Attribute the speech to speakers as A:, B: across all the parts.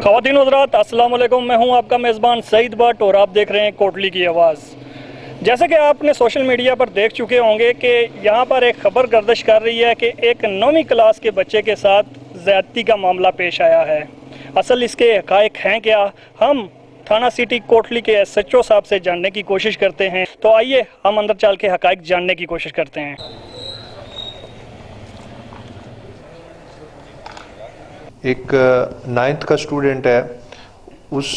A: خواتین حضرات السلام علیکم، میں ہوں آپ کا میزبان سعید بٹ اور آپ دیکھ رہے ہیں کوٹلی کی آواز۔ جیسا کہ آپ نے سوشل میڈیا پر دیکھ چکے ہوں گے کہ یہاں پر ایک خبر گردش کر رہی ہے کہ ایک 9ویں کلاس کے بچے کے ساتھ زیادتی کا معاملہ پیش آیا ہے۔ اصل اس کے حقائق ہیں کیا؟ ہم تھانہ سٹی کوٹلی کے SHO صاحب سے جاننے کی کوشش کرتے ہیں، تو آئیے ہم اندر چل کے حقائق جاننے کی کوشش کرتے ہیں۔
B: ایک 9th کا اسٹوڈنٹ ہے، اس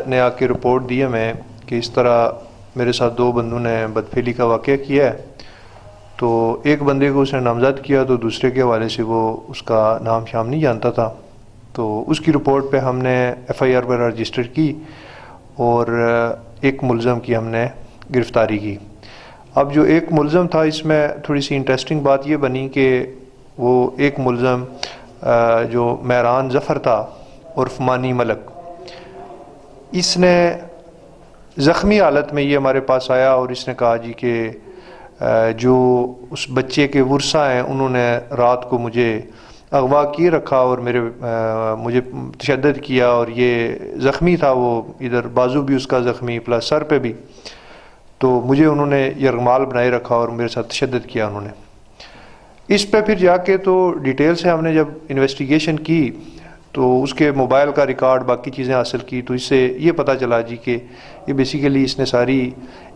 B: نے آ کے رپورٹ دی ہمیں کہ اس طرح میرے ساتھ 2 بندوں نے بدفعلی کا واقعہ کیا ہے۔ تو ایک بندے کو اس نے نامزد کیا تو دوسرے کے حوالے سے وہ اس کا نام شام نہیں جانتا تھا، تو اس کی رپورٹ پہ ہم نے FIR وغیرہ رجسٹر کی اور ایک ملزم کی ہم نے گرفتاری کی۔ اب جو ایک ملزم تھا، اس میں تھوڑی سی انٹرسٹنگ بات یہ بنی کہ وہ ایک ملزم جو مہران ظفر تھا عرف مانی ملک، اس نے زخمی حالت میں یہ ہمارے پاس آیا اور اس نے کہا جی کہ جو اس بچے کے ورثہ ہیں انہوں نے رات کو مجھے اغوا کیے رکھا اور مجھے تشدد کیا، اور یہ زخمی تھا، وہ ادھر بازو بھی اس کا زخمی پلس سر پہ بھی، تو مجھے انہوں نے یرغمال بنائے رکھا اور میرے ساتھ تشدد کیا انہوں نے۔ اس پہ پھر جا کے تو ڈیٹیل سے ہم نے جب انویسٹیگیشن کی تو اس کے موبائل کا ریکارڈ باقی چیزیں حاصل کی، تو اس سے یہ پتہ چلا جی کہ یہ بیسیکلی اس نے ساری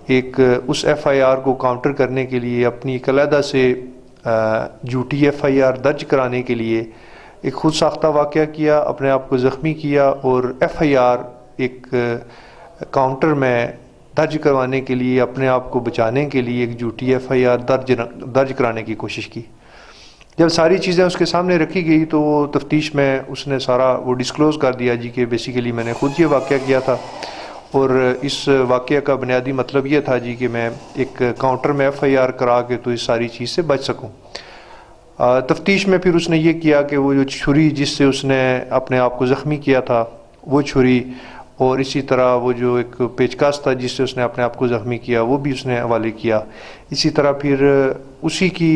B: ایک اس FIR کو کاؤنٹر کرنے کے لیے اپنی ایک علیحدہ سے جھوٹی FIR درج کرانے کے لیے ایک خود ساختہ واقعہ کیا، اپنے آپ کو زخمی کیا اور FIR ایک کاؤنٹر میں درج کروانے کے لیے اپنے آپ کو بچانے کے لیے ایک جھوٹی FIR درج کرانے کی کوشش کی۔ جب ساری چیزیں اس کے سامنے رکھی گئی تو وہ تفتیش میں اس نے سارا وہ ڈسکلوز کر دیا جی کہ بیسیکلی میں نے خود یہ واقعہ کیا تھا، اور اس واقعہ کا بنیادی مطلب یہ تھا جی کہ میں ایک کاؤنٹر میں FIR کرا کے تو اس ساری چیز سے بچ سکوں۔ تفتیش میں پھر اس نے یہ کیا کہ وہ جو چھری جس سے اس نے اپنے آپ کو زخمی کیا تھا وہ چھری، اور اسی طرح وہ جو ایک پیچکس تھا جس سے اس نے اپنے آپ کو زخمی کیا وہ بھی اس نے حوالے کیا۔ اسی طرح پھر اسی کی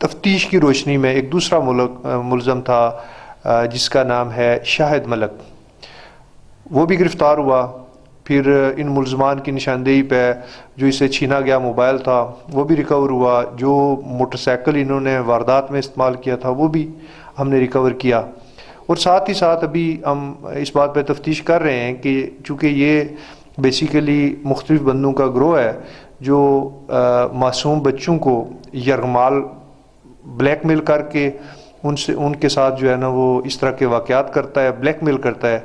B: تفتیش کی روشنی میں ایک دوسرا ملزم تھا جس کا نام ہے شاہد ملک، وہ بھی گرفتار ہوا۔ پھر ان ملزمان کی نشاندہی پہ جو اسے چھینا گیا موبائل تھا وہ بھی ریکور ہوا، جو موٹر سائیکل انہوں نے واردات میں استعمال کیا تھا وہ بھی ہم نے ریکور کیا، اور ساتھ ہی ساتھ ابھی ہم اس بات پہ تفتیش کر رہے ہیں کہ چونکہ یہ بیسیکلی مختلف بندوں کا گروہ ہے جو معصوم بچوں کو یرغمال بلیک میل کر کے ان کے ساتھ جو ہے نا وہ اس طرح کے واقعات کرتا ہے، بلیک میل کرتا ہے،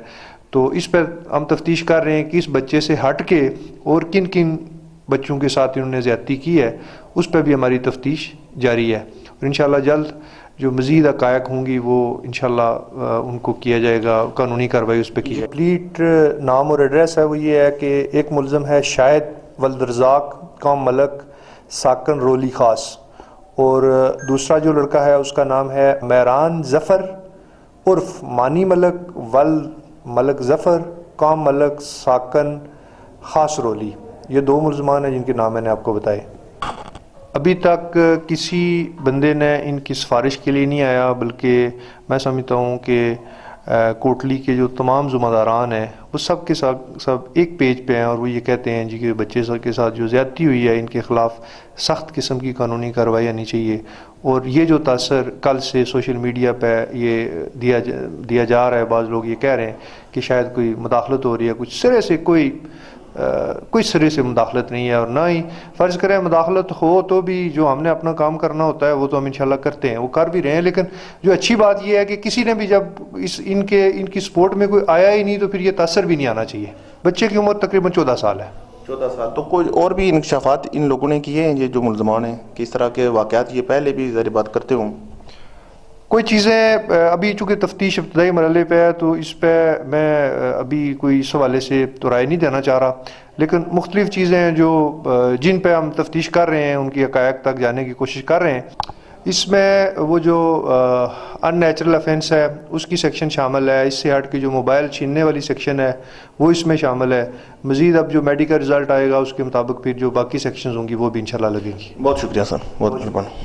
B: تو اس پہ ہم تفتیش کر رہے ہیں کہ اس بچے سے ہٹ کے اور کن کن بچوں کے ساتھ انہوں نے زیادتی کی ہے، اس پہ بھی ہماری تفتیش جاری ہے، اور انشاءاللہ جلد جو مزید حقائق ہوں گی وہ انشاءاللہ ان کو کیا جائے گا، قانونی کارروائی اس پہ کی جائے گی۔ کمپلیٹ نام اور ایڈریس ہے وہ یہ ہے کہ ایک ملزم ہے شاہد ولد رزاق قوم ملک ساکن رولی خاص، اور دوسرا جو لڑکا ہے اس کا نام ہے مہران ظفر عرف مانی ملک ولد ملک ظفر قوم ملک ساکن خاص رولی۔ یہ 2 ملزمان ہیں جن کے نام میں نے آپ کو بتائے۔ ابھی تک کسی بندے نے ان کی سفارش کے لیے نہیں آیا، بلکہ میں سمجھتا ہوں کہ کوٹلی کے جو تمام ذمہ داران ہیں وہ سب کے سب ایک پیج پہ ہیں، اور وہ یہ کہتے ہیں جی کہ بچے کے ساتھ جو زیادتی ہوئی ہے ان کے خلاف سخت قسم کی قانونی کارروائی آنی چاہیے، اور یہ جو تاثر کل سے سوشل میڈیا پہ یہ دیا جا رہا ہے، بعض لوگ یہ کہہ رہے ہیں کہ شاید کوئی مداخلت ہو رہی ہے، کچھ سرے سے کوئی سرے سے مداخلت نہیں ہے، اور نہ ہی فرض کریں مداخلت ہو تو بھی جو ہم نے اپنا کام کرنا ہوتا ہے وہ تو ہم انشاءاللہ کرتے ہیں، وہ کر بھی رہے ہیں، لیکن جو اچھی بات یہ ہے کہ کسی نے بھی جب ان کی سپورٹ میں کوئی آیا ہی نہیں تو پھر یہ تاثر بھی نہیں آنا چاہیے۔ بچے کی عمر تقریباً 14 سال ہے۔
C: 14 سال تو کوئی اور بھی انکشافات ان لوگوں نے کیے ہیں؟ یہ جو ملزمان ہیں کس طرح کے واقعات یہ پہلے بھی ظاہر بات کرتے ہوں؟
B: کوئی چیزیں ابھی چونکہ تفتیش ابتدائی مرحلے پہ ہے تو اس پہ میں ابھی کوئی اس حوالے سے تو رائے نہیں دینا چاہ رہا، لیکن مختلف چیزیں ہیں جو جن پہ ہم تفتیش کر رہے ہیں، ان کی حقائق تک جانے کی کوشش کر رہے ہیں۔ اس میں وہ جو ان نیچرل افینس ہے اس کی سیکشن شامل ہے، اس سے ہٹ کے جو موبائل چھیننے والی سیکشن ہے وہ اس میں شامل ہے، مزید اب جو میڈیکل رزلٹ آئے گا اس کے مطابق پھر جو باقی سیکشنز ہوں گی وہ بھی انشاءاللہ لگیں گی۔
C: بہت شکریہ سر، بہت مہربانی۔